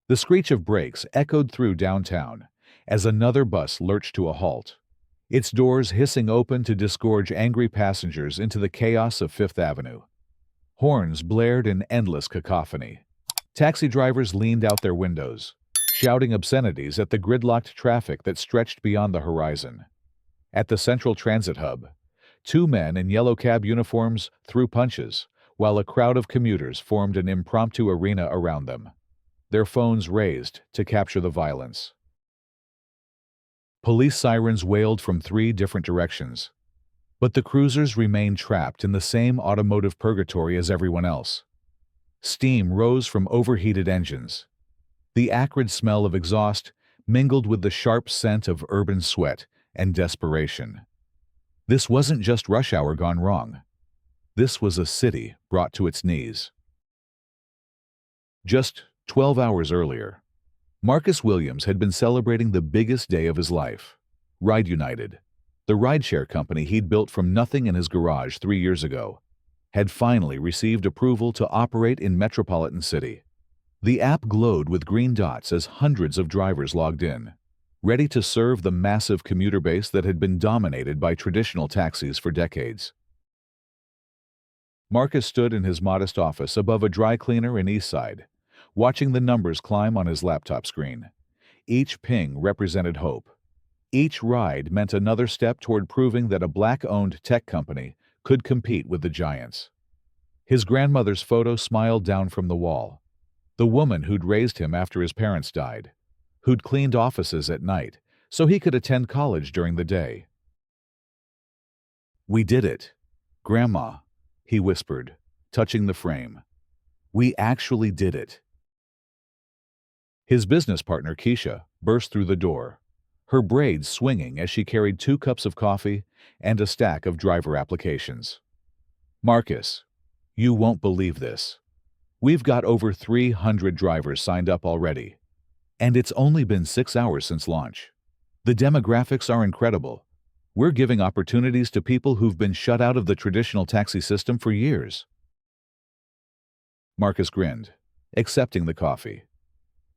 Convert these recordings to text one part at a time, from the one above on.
The screech of brakes echoed through downtown as another bus lurched to a halt, its doors hissing open to disgorge angry passengers into the chaos of Fifth Avenue. Horns blared in endless cacophony. Taxi drivers leaned out their windows, shouting obscenities at the gridlocked traffic that stretched beyond the horizon. At the Central Transit Hub, two men in yellow cab uniforms threw punches, while a crowd of commuters formed an impromptu arena around them, their phones raised to capture the violence. Police sirens wailed from three different directions, but the cruisers remained trapped in the same automotive purgatory as everyone else. Steam rose from overheated engines. The acrid smell of exhaust mingled with the sharp scent of urban sweat and desperation. This wasn't just rush hour gone wrong. This was a city brought to its knees. Just 12 hours earlier, Marcus Williams had been celebrating the biggest day of his life. Ride United, the rideshare company he'd built from nothing in his garage 3 years ago, had finally received approval to operate in Metropolitan City. The app glowed with green dots as hundreds of drivers logged in, ready to serve the massive commuter base that had been dominated by traditional taxis for decades. Marcus stood in his modest office above a dry cleaner in Eastside, watching the numbers climb on his laptop screen. Each ping represented hope. Each ride meant another step toward proving that a Black-owned tech company could compete with the giants. His grandmother's photo smiled down from the wall. The woman who'd raised him after his parents died, who'd cleaned offices at night so he could attend college during the day. "We did it, Grandma," he whispered, touching the frame. "We actually did it." His business partner, Keisha, burst through the door, her braids swinging as she carried 2 cups of coffee and a stack of driver applications. "Marcus, you won't believe this. We've got over 300 drivers signed up already, and it's only been 6 hours since launch. The demographics are incredible. We're giving opportunities to people who've been shut out of the traditional taxi system for years." Marcus grinned, accepting the coffee.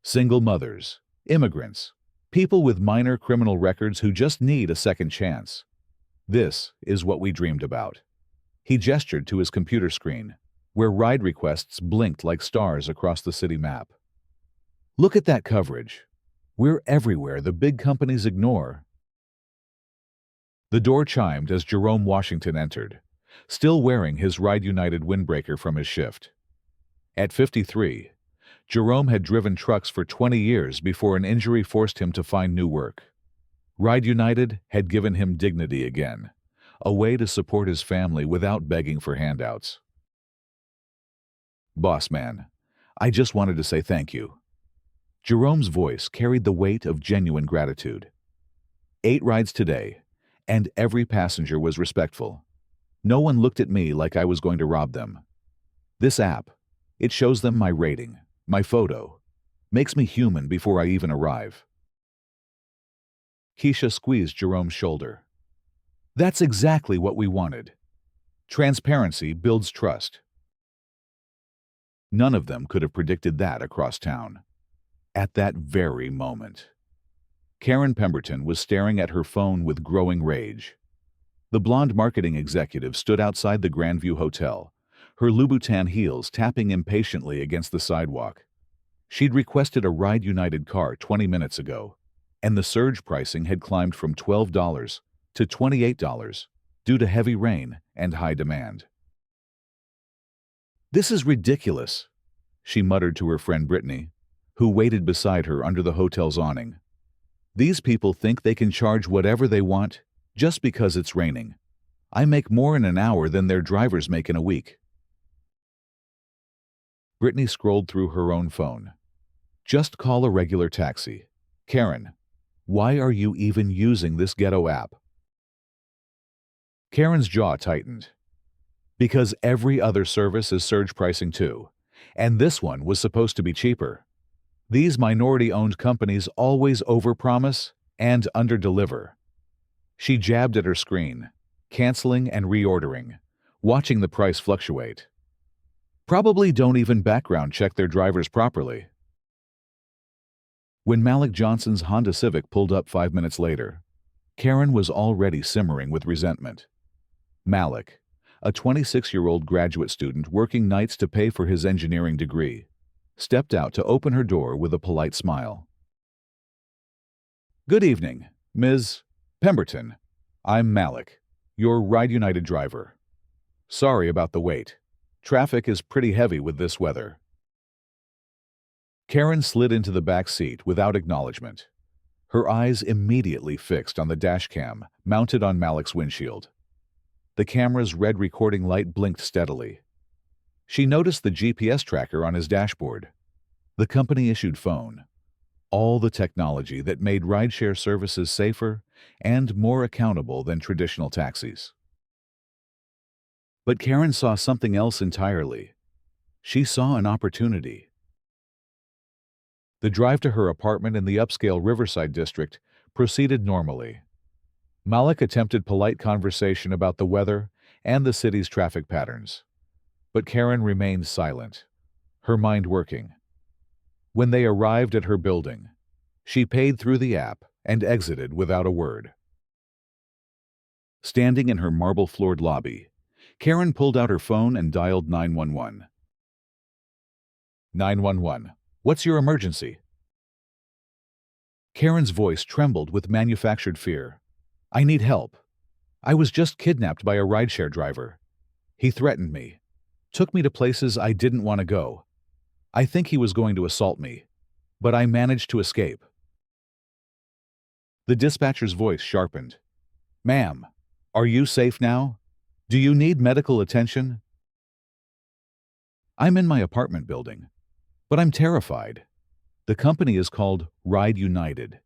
Single mothers, immigrants, people with minor criminal records who just need a second chance. This is what we dreamed about. He gestured to his computer screen, where ride requests blinked like stars across the city map. "Look at that coverage. We're everywhere the big companies ignore." The door chimed as Jerome Washington entered, still wearing his Ride United windbreaker from his shift. At 53, Jerome had driven trucks for 20 years before an injury forced him to find new work. Ride United had given him dignity again, a way to support his family without begging for handouts. "Boss man, I just wanted to say thank you." Jerome's voice carried the weight of genuine gratitude. 8 rides today, and every passenger was respectful. No one looked at me like I was going to rob them. This app, it shows them my rating, my photo, makes me human before I even arrive. Keisha squeezed Jerome's shoulder. "That's exactly what we wanted. Transparency builds trust." None of them could have predicted that across town. At that very moment, Karen Pemberton was staring at her phone with growing rage. The blonde marketing executive stood outside the Grandview Hotel, her Louboutin heels tapping impatiently against the sidewalk. She'd requested a Ride United car 20 minutes ago, and the surge pricing had climbed from $12 to $28 due to heavy rain and high demand. "This is ridiculous," she muttered to her friend Brittany, who waited beside her under the hotel's awning. "These people think they can charge whatever they want just because it's raining. I make more in an hour than their drivers make in a week." Brittany scrolled through her own phone. "Just call a regular taxi. Karen, why are you even using this ghetto app?" Karen's jaw tightened. "Because every other service is surge pricing too, and this one was supposed to be cheaper. These minority-owned companies always overpromise and underdeliver." She jabbed at her screen, canceling and reordering, watching the price fluctuate. "Probably don't even background check their drivers properly." When Malik Johnson's Honda Civic pulled up 5 minutes later, Karen was already simmering with resentment. Malik, a 26-year-old graduate student working nights to pay for his engineering degree, stepped out to open her door with a polite smile. "Good evening, Ms. Pemberton. I'm Malik, your Ride United driver. Sorry about the wait. Traffic is pretty heavy with this weather." Karen slid into the back seat without acknowledgement, her eyes immediately fixed on the dashcam mounted on Malik's windshield. The camera's red recording light blinked steadily. She noticed the GPS tracker on his dashboard, the company-issued phone, all the technology that made rideshare services safer and more accountable than traditional taxis. But Karen saw something else entirely. She saw an opportunity. The drive to her apartment in the upscale Riverside district proceeded normally. Malik attempted polite conversation about the weather and the city's traffic patterns. But Karen remained silent, her mind working. When they arrived at her building, she paid through the app and exited without a word. Standing in her marble-floored lobby, Karen pulled out her phone and dialed 911. 911, what's your emergency? Karen's voice trembled with manufactured fear. I need help. I was just kidnapped by a rideshare driver. He threatened me, took me to places I didn't want to go. I think he was going to assault me, but I managed to escape. The dispatcher's voice sharpened. Ma'am, are you safe now? Do you need medical attention? I'm in my apartment building, but I'm terrified. The company is called Ride United.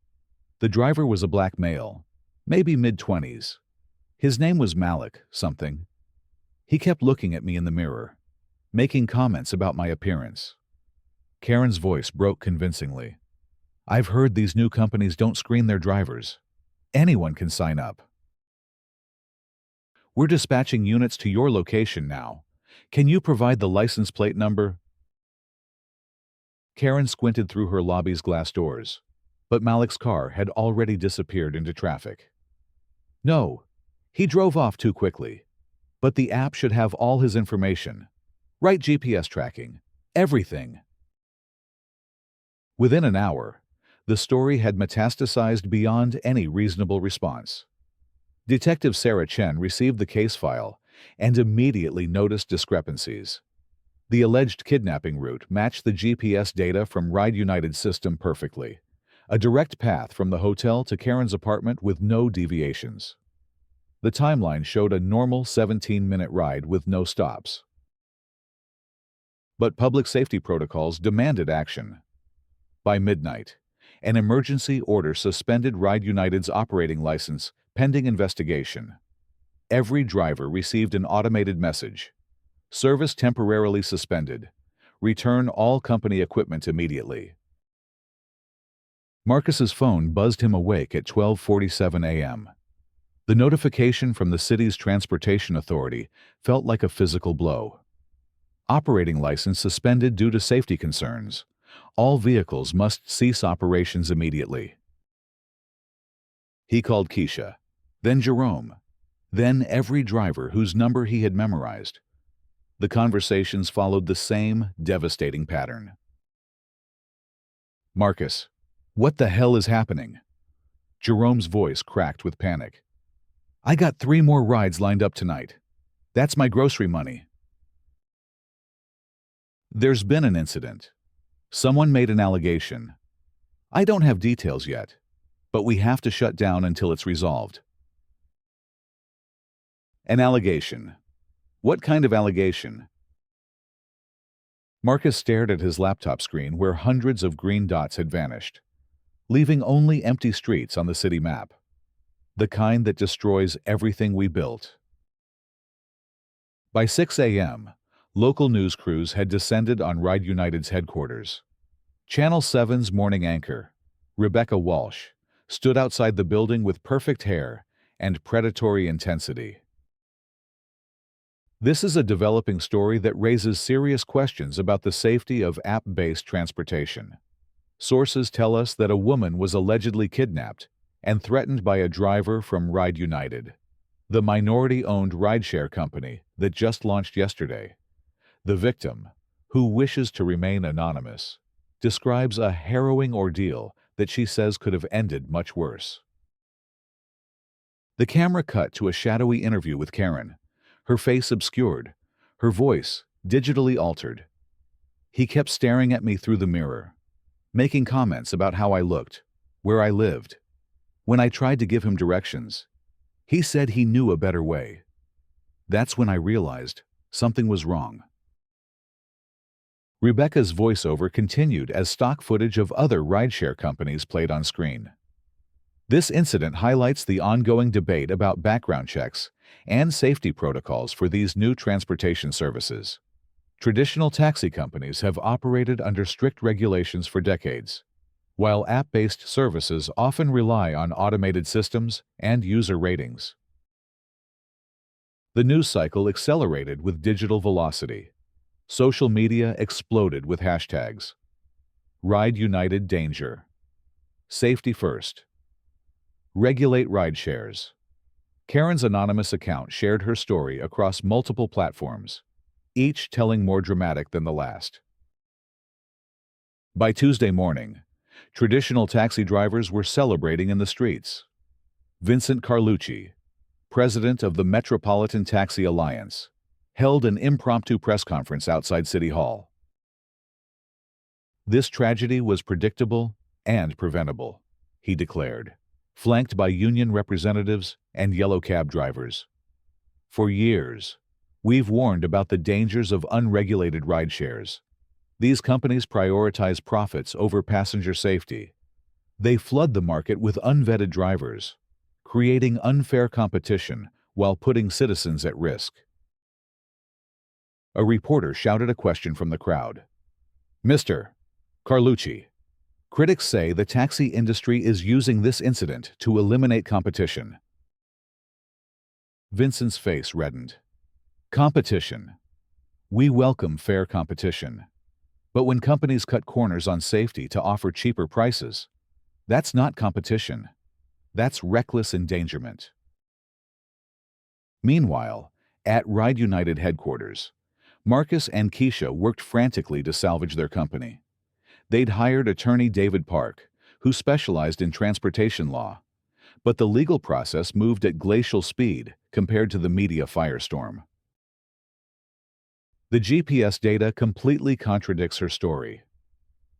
The driver was a black male, maybe mid-20s. His name was Malik something. He kept looking at me in the mirror, making comments about my appearance. Karen's voice broke convincingly. I've heard these new companies don't screen their drivers. Anyone can sign up. We're dispatching units to your location now. Can you provide the license plate number? Karen squinted through her lobby's glass doors, but Malik's car had already disappeared into traffic. No, he drove off too quickly. But the app should have all his information. Right GPS tracking. Everything. Within an hour, the story had metastasized beyond any reasonable response. Detective Sarah Chen received the case file and immediately noticed discrepancies. The alleged kidnapping route matched the GPS data from Ride United's system perfectly, a direct path from the hotel to Karen's apartment with no deviations. The timeline showed a normal 17-minute ride with no stops. But public safety protocols demanded action. By midnight, an emergency order suspended Ride United's operating license pending investigation. Every driver received an automated message. Service temporarily suspended. Return all company equipment immediately. Marcus's phone buzzed him awake at 12:47 a.m. The notification from the city's transportation authority felt like a physical blow. Operating license suspended due to safety concerns. All vehicles must cease operations immediately. He called Keisha, then Jerome, then every driver whose number he had memorized. The conversations followed the same devastating pattern. Marcus, what the hell is happening? Jerome's voice cracked with panic. I got 3 more rides lined up tonight. That's my grocery money. There's been an incident. Someone made an allegation. I don't have details yet, but we have to shut down until it's resolved. An allegation. What kind of allegation? Marcus stared at his laptop screen where hundreds of green dots had vanished, leaving only empty streets on the city map. The kind that destroys everything we built. By 6 a.m., local news crews had descended on Ride United's headquarters. Channel 7's morning anchor, Rebecca Walsh, stood outside the building with perfect hair and predatory intensity. This is a developing story that raises serious questions about the safety of app-based transportation. Sources tell us that a woman was allegedly kidnapped and threatened by a driver from Ride United, the minority-owned rideshare company that just launched yesterday. The victim, who wishes to remain anonymous, describes a harrowing ordeal that she says could have ended much worse. The camera cut to a shadowy interview with Karen, her face obscured, her voice digitally altered. He kept staring at me through the mirror, making comments about how I looked, where I lived. When I tried to give him directions, he said he knew a better way. That's when I realized something was wrong. Rebecca's voiceover continued as stock footage of other rideshare companies played on screen. This incident highlights the ongoing debate about background checks and safety protocols for these new transportation services. Traditional taxi companies have operated under strict regulations for decades, while app-based services often rely on automated systems and user ratings. The news cycle accelerated with digital velocity. Social media exploded with hashtags. Ride United Danger. Safety First. Regulate rideshares. Karen's anonymous account shared her story across multiple platforms, each telling more dramatic than the last. By Tuesday morning, traditional taxi drivers were celebrating in the streets. Vincent Carlucci, president of the Metropolitan Taxi Alliance, held an impromptu press conference outside City Hall. This tragedy was predictable and preventable, he declared, flanked by union representatives and yellow cab drivers. For years, we've warned about the dangers of unregulated rideshares. These companies prioritize profits over passenger safety. They flood the market with unvetted drivers, creating unfair competition while putting citizens at risk. A reporter shouted a question from the crowd. Mr. Carlucci, critics say the taxi industry is using this incident to eliminate competition. Vincent's face reddened. Competition. We welcome fair competition. But when companies cut corners on safety to offer cheaper prices, that's not competition. That's reckless endangerment. Meanwhile, at Ride United headquarters, Marcus and Keisha worked frantically to salvage their company. They'd hired attorney David Park, who specialized in transportation law, but the legal process moved at glacial speed compared to the media firestorm. The GPS data completely contradicts her story.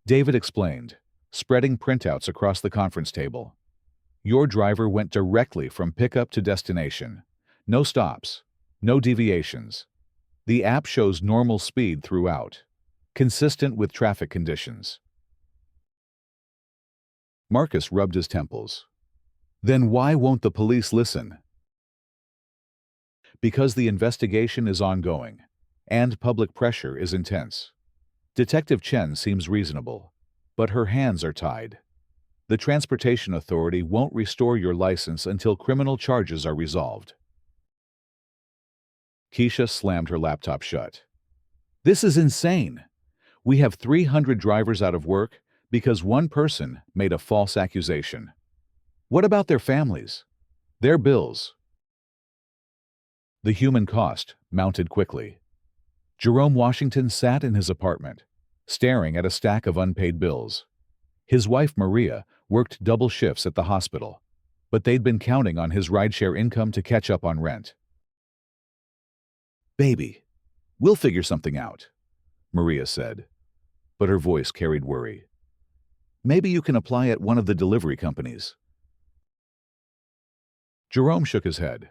David explained, spreading printouts across the conference table. Your driver went directly from pickup to destination. No stops, no deviations. The app shows normal speed throughout, consistent with traffic conditions. Marcus rubbed his temples. Then why won't the police listen? Because the investigation is ongoing, and public pressure is intense. Detective Chen seems reasonable, but her hands are tied. The Transportation Authority won't restore your license until criminal charges are resolved. Keisha slammed her laptop shut. This is insane. We have 300 drivers out of work because one person made a false accusation. What about their families? Their bills? The human cost mounted quickly. Jerome Washington sat in his apartment, staring at a stack of unpaid bills. His wife Maria worked double shifts at the hospital, but they'd been counting on his rideshare income to catch up on rent. Baby, we'll figure something out, Maria said, but her voice carried worry. Maybe you can apply at one of the delivery companies. Jerome shook his head.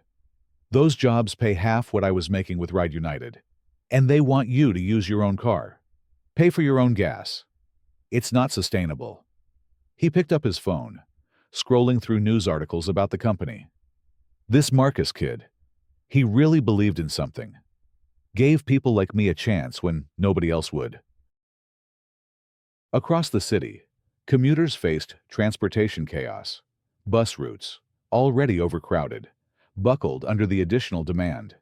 Those jobs pay half what I was making with Ride United, and they want you to use your own car. Pay for your own gas. It's not sustainable. He picked up his phone, scrolling through news articles about the company. This Marcus kid, he really believed in something. Gave people like me a chance when nobody else would. Across the city, commuters faced transportation chaos. Bus routes, already overcrowded, buckled under the additional demand.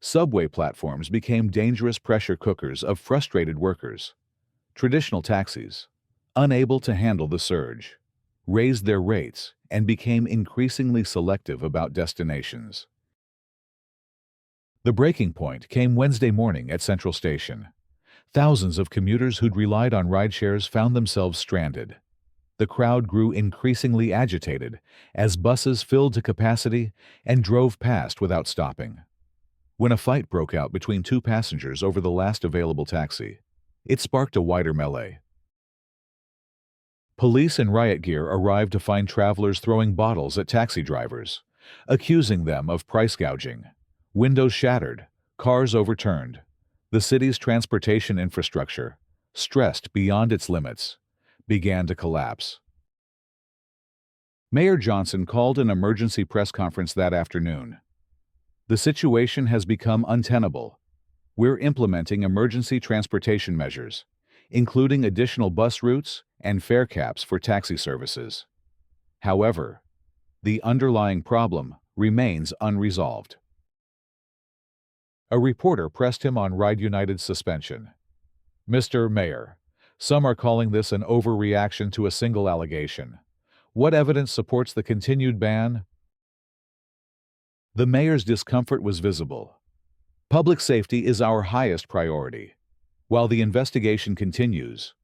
Subway platforms became dangerous pressure cookers of frustrated workers. Traditional taxis, unable to handle the surge, raised their rates and became increasingly selective about destinations. The breaking point came Wednesday morning at Central Station. Thousands of commuters who'd relied on rideshares found themselves stranded. The crowd grew increasingly agitated as buses filled to capacity and drove past without stopping. When a fight broke out between two passengers over the last available taxi, it sparked a wider melee. Police in riot gear arrived to find travelers throwing bottles at taxi drivers, accusing them of price gouging. Windows shattered, cars overturned. The city's transportation infrastructure, stressed beyond its limits, began to collapse. Mayor Johnson called an emergency press conference that afternoon. The situation has become untenable. We're implementing emergency transportation measures, including additional bus routes and fare caps for taxi services. However, the underlying problem remains unresolved. A reporter pressed him on Ride United's suspension. "Mr. Mayor, some are calling this an overreaction to a single allegation. What evidence supports the continued ban?" The mayor's discomfort was visible. "Public safety is our highest priority. While the investigation continues,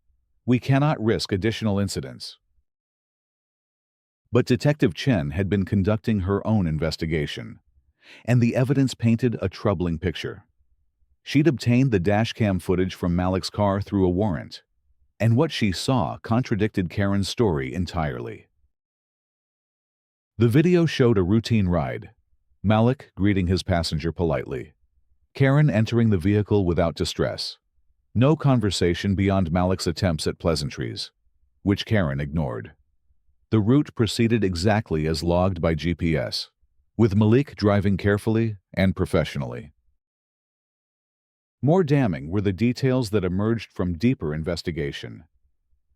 we cannot risk additional incidents." But Detective Chen had been conducting her own investigation, and the evidence painted a troubling picture. She'd obtained the dashcam footage from Malik's car through a warrant, and what she saw contradicted Karen's story entirely. The video showed a routine ride, Malik greeting his passenger politely, Karen entering the vehicle without distress. No conversation beyond Malik's attempts at pleasantries, which Karen ignored. The route proceeded exactly as logged by GPS, with Malik driving carefully and professionally. More damning were the details that emerged from deeper investigation.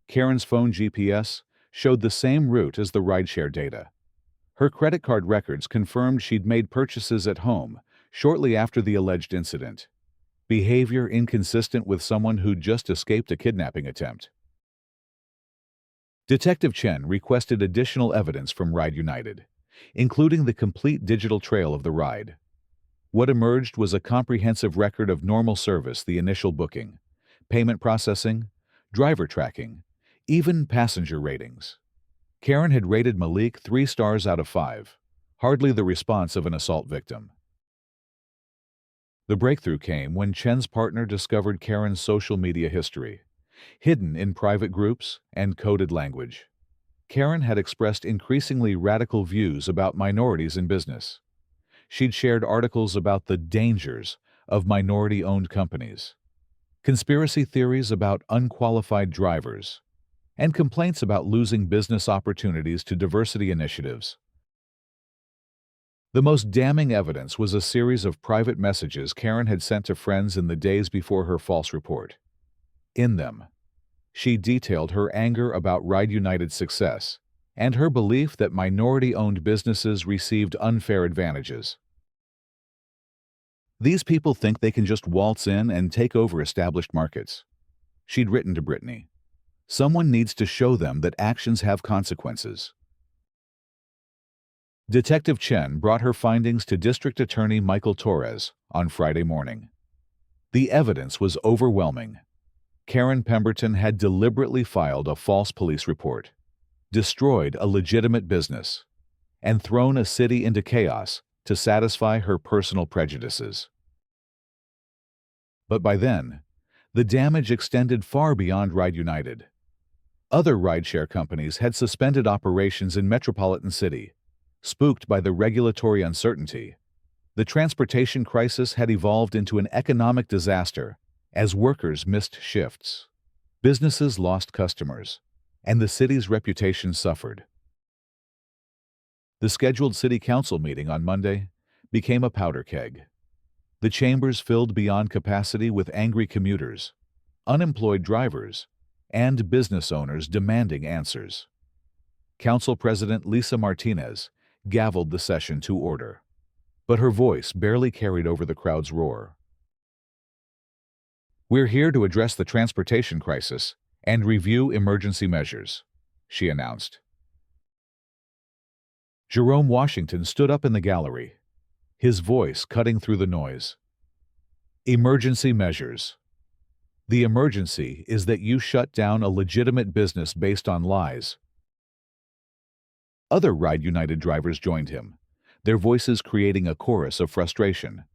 Karen's phone GPS showed the same route as the rideshare data. Her credit card records confirmed she'd made purchases at home shortly after the alleged incident, behavior inconsistent with someone who'd just escaped a kidnapping attempt. Detective Chen requested additional evidence from Ride United, including the complete digital trail of the ride. What emerged was a comprehensive record of normal service, the initial booking, payment processing, driver tracking, even passenger ratings. Karen had rated Malik 3 stars out of 5, hardly the response of an assault victim. The breakthrough came when Chen's partner discovered Karen's social media history, hidden in private groups and coded language. Karen had expressed increasingly radical views about minorities in business. She'd shared articles about the dangers of minority-owned companies, conspiracy theories about unqualified drivers, and complaints about losing business opportunities to diversity initiatives. The most damning evidence was a series of private messages Karen had sent to friends in the days before her false report. In them, she detailed her anger about Ride United's success and her belief that minority-owned businesses received unfair advantages. "These people think they can just waltz in and take over established markets," she'd written to Brittany. "Someone needs to show them that actions have consequences." Detective Chen brought her findings to District Attorney Michael Torres on Friday morning. The evidence was overwhelming. Karen Pemberton had deliberately filed a false police report, destroyed a legitimate business, and thrown a city into chaos to satisfy her personal prejudices. But by then, the damage extended far beyond Ride United. Other rideshare companies had suspended operations in Metropolitan City, spooked by the regulatory uncertainty. The transportation crisis had evolved into an economic disaster as workers missed shifts. Businesses lost customers, and the city's reputation suffered. The scheduled city council meeting on Monday became a powder keg. The chambers filled beyond capacity with angry commuters, unemployed drivers, and business owners demanding answers. Council President Lisa Martinez gavelled the session to order, but her voice barely carried over the crowd's roar. "We're here to address the transportation crisis and review emergency measures, she announced. Jerome Washington stood up in the gallery, his voice cutting through the noise. Emergency measures. The emergency is that you shut down a legitimate business based on lies. Other Ride United drivers joined him, their voices creating a chorus of frustration.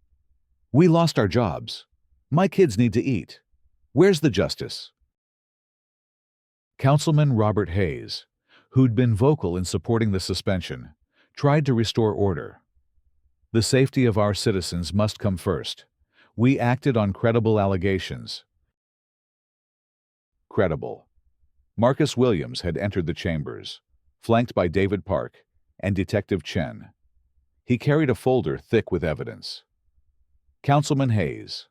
We lost our jobs. My kids need to eat. Where's the justice? Councilman Robert Hayes, who'd been vocal in supporting the suspension, tried to restore order. The safety of our citizens must come first. We acted on credible allegations. Credible. Marcus Williams had entered the chambers, flanked by David Park and Detective Chen. He carried a folder thick with evidence. Councilman Hayes,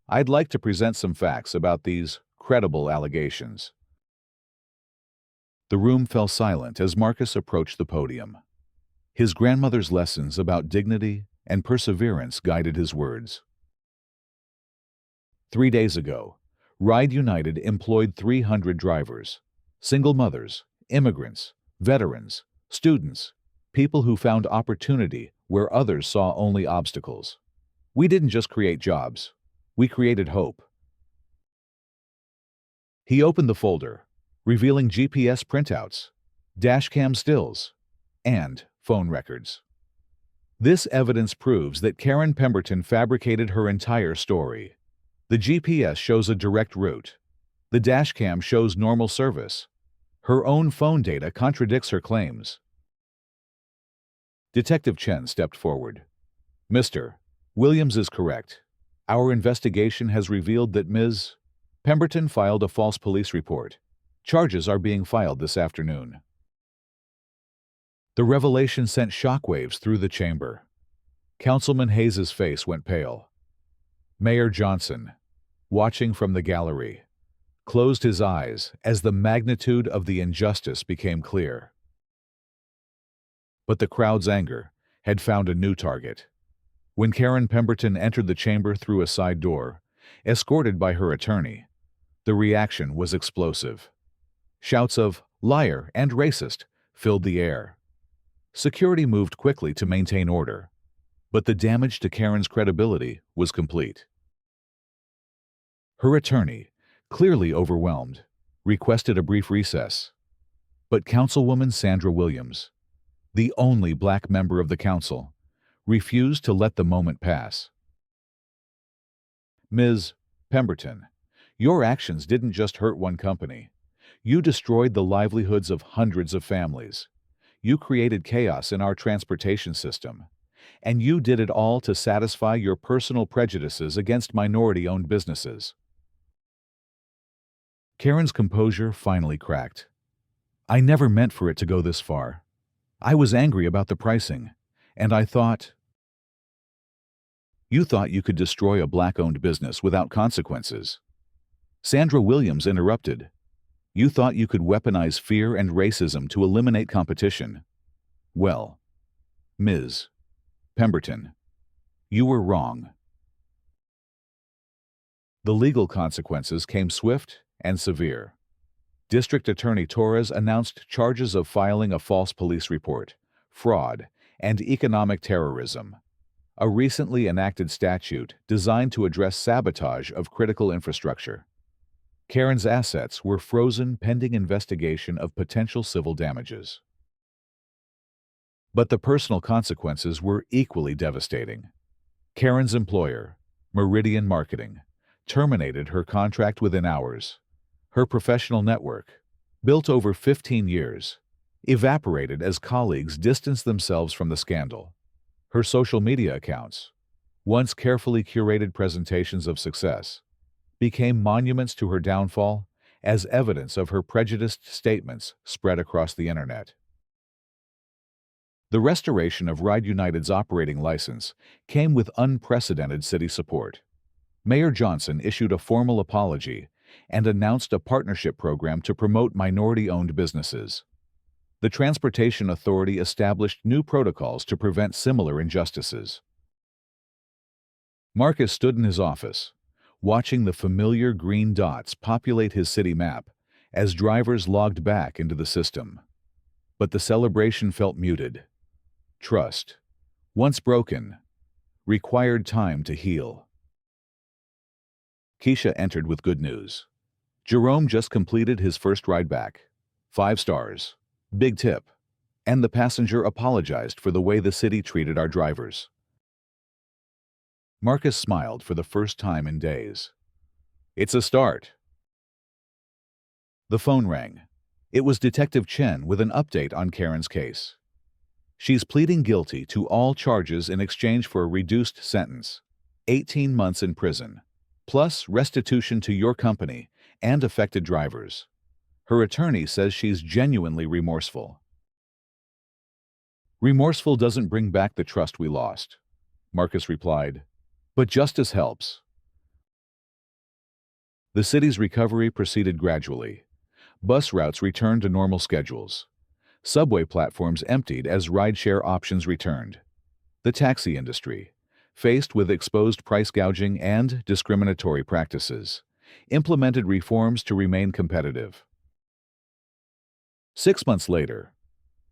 I'd like to present some facts about these credible allegations. The room fell silent as Marcus approached the podium. His grandmother's lessons about dignity and perseverance guided his words. 3 days ago, Ride United employed 300 drivers, single mothers, immigrants, veterans, students, people who found opportunity where others saw only obstacles. We didn't just create jobs, we created hope. He opened the folder, revealing GPS printouts, dashcam stills, and phone records. This evidence proves that Karen Pemberton fabricated her entire story. The GPS shows a direct route. The dashcam shows normal service. Her own phone data contradicts her claims. Detective Chen stepped forward. Mr. Williams is correct. Our investigation has revealed that Ms. Pemberton filed a false police report. Charges are being filed this afternoon. The revelation sent shockwaves through the chamber. Councilman Hayes's face went pale. Mayor Johnson, watching from the gallery, closed his eyes as the magnitude of the injustice became clear. But the crowd's anger had found a new target. When Karen Pemberton entered the chamber through a side door, escorted by her attorney, the reaction was explosive. Shouts of "liar" and "racist" filled the air. Security moved quickly to maintain order, but the damage to Karen's credibility was complete. Her attorney, clearly overwhelmed, requested a brief recess. But Councilwoman Sandra Williams, the only black member of the council, refused to let the moment pass. Ms. Pemberton, your actions didn't just hurt one company. You destroyed the livelihoods of hundreds of families. You created chaos in our transportation system. And you did it all to satisfy your personal prejudices against minority-owned businesses. Karen's composure finally cracked. I never meant for it to go this far. I was angry about the pricing, and I thought... You thought you could destroy a black-owned business without consequences. Sandra Williams interrupted. You thought you could weaponize fear and racism to eliminate competition. Well, Ms. Pemberton, you were wrong. The legal consequences came swift and severe. District Attorney Torres announced charges of filing a false police report, fraud, and economic terrorism, a recently enacted statute designed to address sabotage of critical infrastructure. Karen's assets were frozen pending investigation of potential civil damages. But the personal consequences were equally devastating. Karen's employer, Meridian Marketing, terminated her contract within hours. Her professional network, built over 15 years, evaporated as colleagues distanced themselves from the scandal. Her social media accounts, once carefully curated presentations of success, became monuments to her downfall as evidence of her prejudiced statements spread across the internet. The restoration of Ride United's operating license came with unprecedented city support. Mayor Johnson issued a formal apology and announced a partnership program to promote minority-owned businesses. The Transportation Authority established new protocols to prevent similar injustices. Marcus stood in his office, watching the familiar green dots populate his city map as drivers logged back into the system. But the celebration felt muted. Trust, once broken, required time to heal. Keisha entered with good news. Jerome just completed his first ride back. 5 stars. Big tip. And the passenger apologized for the way the city treated our drivers. Marcus smiled for the first time in days. It's a start. The phone rang. It was Detective Chen with an update on Karen's case. She's pleading guilty to all charges in exchange for a reduced sentence, 18 months in prison, plus restitution to your company and affected drivers. Her attorney says she's genuinely remorseful. Remorseful doesn't bring back the trust we lost, Marcus replied, but justice helps. The city's recovery proceeded gradually. Bus routes returned to normal schedules. Subway platforms emptied as rideshare options returned. The taxi industry, faced with exposed price gouging and discriminatory practices, implemented reforms to remain competitive. 6 months later,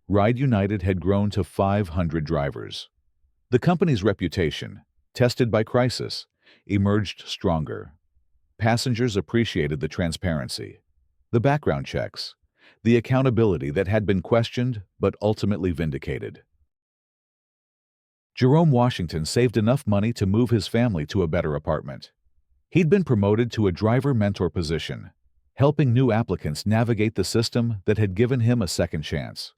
Ride United had grown to 500 drivers. The company's reputation, tested by crisis, emerged stronger. Passengers appreciated the transparency, the background checks, the accountability that had been questioned but ultimately vindicated. Jerome Washington saved enough money to move his family to a better apartment. He'd been promoted to a driver mentor position, helping new applicants navigate the system that had given him a second chance.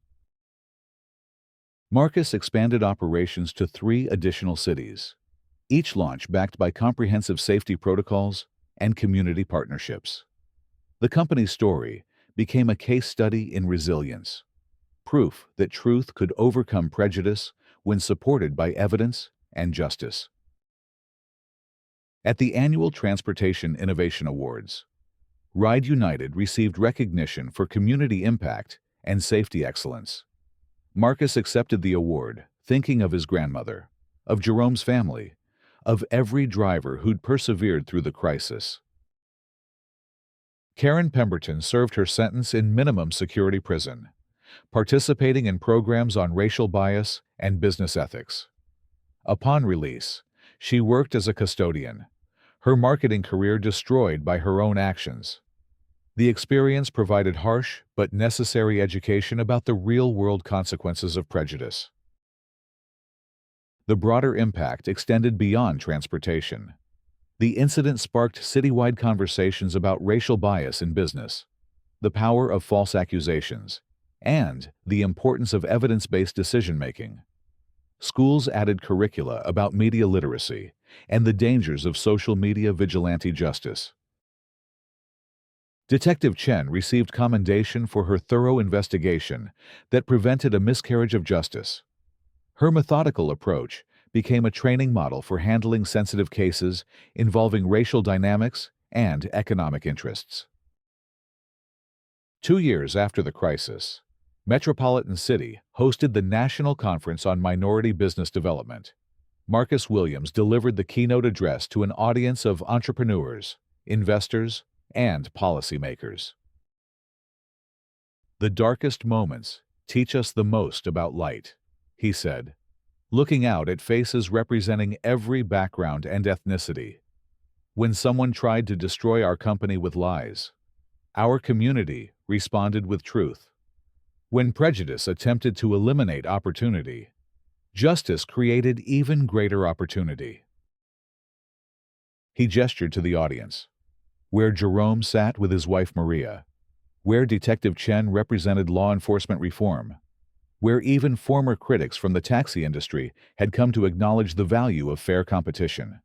Marcus expanded operations to 3 additional cities, each launch backed by comprehensive safety protocols and community partnerships. The company's story became a case study in resilience, proof that truth could overcome prejudice when supported by evidence and justice. At the annual Transportation Innovation Awards, Ride United received recognition for community impact and safety excellence. Marcus accepted the award, thinking of his grandmother, of Jerome's family, of every driver who'd persevered through the crisis. Karen Pemberton served her sentence in minimum security prison, participating in programs on racial bias and business ethics. Upon release, she worked as a custodian, her marketing career destroyed by her own actions. The experience provided harsh but necessary education about the real-world consequences of prejudice. The broader impact extended beyond transportation. The incident sparked citywide conversations about racial bias in business, the power of false accusations, and the importance of evidence-based decision-making. Schools added curricula about media literacy and the dangers of social media vigilante justice. Detective Chen received commendation for her thorough investigation that prevented a miscarriage of justice. Her methodical approach became a training model for handling sensitive cases involving racial dynamics and economic interests. 2 years after the crisis, Metropolitan City hosted the National Conference on Minority Business Development. Marcus Williams delivered the keynote address to an audience of entrepreneurs, investors, and policymakers. The darkest moments teach us the most about light, he said, looking out at faces representing every background and ethnicity. When someone tried to destroy our company with lies, our community responded with truth. When prejudice attempted to eliminate opportunity, justice created even greater opportunity. He gestured to the audience, where Jerome sat with his wife Maria, where Detective Chen represented law enforcement reform, where even former critics from the taxi industry had come to acknowledge the value of fair competition.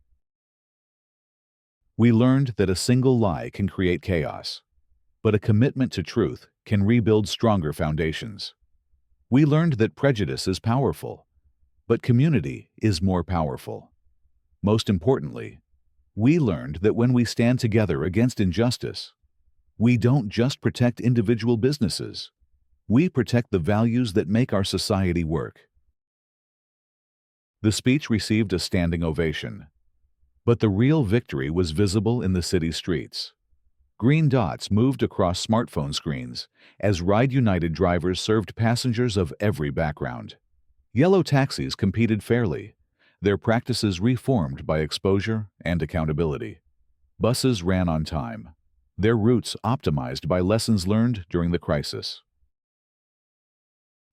We learned that a single lie can create chaos, but a commitment to truth can rebuild stronger foundations. We learned that prejudice is powerful, but community is more powerful. Most importantly, we learned that when we stand together against injustice, we don't just protect individual businesses. We protect the values that make our society work. The speech received a standing ovation, but the real victory was visible in the city's streets. Green dots moved across smartphone screens as Ride United drivers served passengers of every background. Yellow taxis competed fairly, their practices reformed by exposure and accountability. Buses ran on time, their routes optimized by lessons learned during the crisis.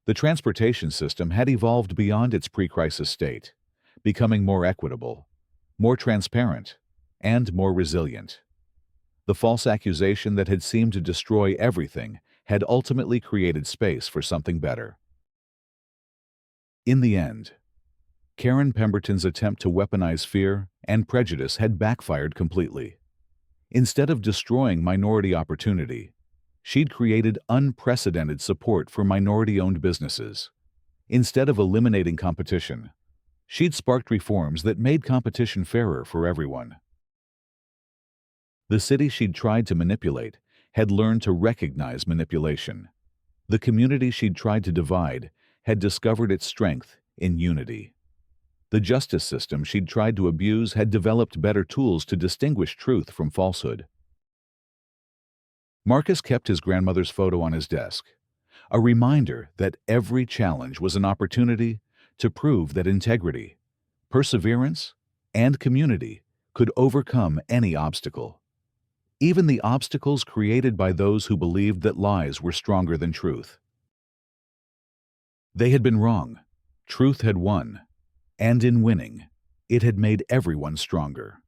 The transportation system had evolved beyond its pre-crisis state, becoming more equitable, more transparent, and more resilient. The false accusation that had seemed to destroy everything had ultimately created space for something better. In the end, Karen Pemberton's attempt to weaponize fear and prejudice had backfired completely. Instead of destroying minority opportunity, she'd created unprecedented support for minority-owned businesses. Instead of eliminating competition, she'd sparked reforms that made competition fairer for everyone. The city she'd tried to manipulate had learned to recognize manipulation. The community she'd tried to divide had discovered its strength in unity. The justice system she'd tried to abuse had developed better tools to distinguish truth from falsehood. Marcus kept his grandmother's photo on his desk, a reminder that every challenge was an opportunity to prove that integrity, perseverance, and community could overcome any obstacle, even the obstacles created by those who believed that lies were stronger than truth. They had been wrong. Truth had won. And in winning, it had made everyone stronger.